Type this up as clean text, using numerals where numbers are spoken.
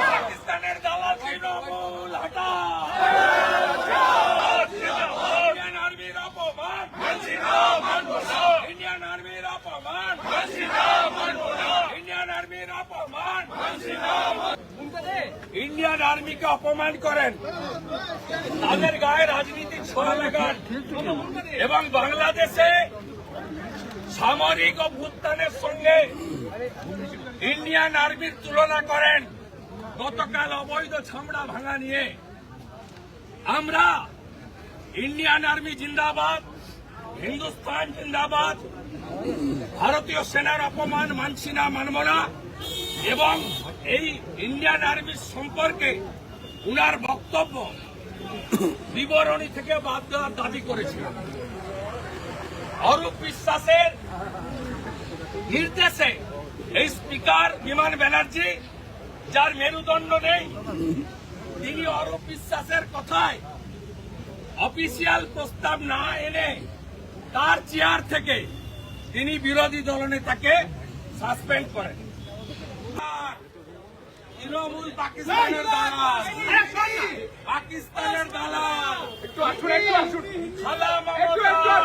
পাকিস্তানের দালাল তৃণমূল হটা, ইন্ডিয়ান আর্মির অপমান, ইন্ডিয়ান আর্মির অপমান, ইন্ডিয়ান আর্মির অপমান, ইন্ডিয়ান আর্মিকে অপমান করেন, তাদের গায়ে রাজনীতির ছোঁয়া লাগান এবং বাংলাদেশে সামরিক অভ্যুত্থানের সঙ্গে ইন্ডিয়ান আর্মির তুলনা করেন। গতকাল অবৈধ ছামড়া ভাঙা নিয়ে আমরা ইন্ডিয়ান আর্মি জিন্দাবাদ, হিন্দুস্তান জিন্দাবাদ, ভারতীয় সেনার অপমান মানছি না, মানব না এবং এই ইন্ডিয়ান আর্মির সম্পর্কে উনার বক্তব্য বিবরণী থেকে বাদ দেওয়ার দাবি করেছিলেন। অরূপ বিশ্বাসের নির্দেশে এই স্পিকার বিমান ব্যানার্জি, যার মেরুদণ্ড নেই, তিনি অরূপ বিশ্বাসের কথায় অফিসিয়াল প্রস্তাব না এনে তার চেয়ার থেকে তিনি বিরোধী দলনেতাকে সাসপেন্ড করেন। তৃণমূল পাকিস্তানের দালাল, পাকিস্তানের দালাল, খালা মমতা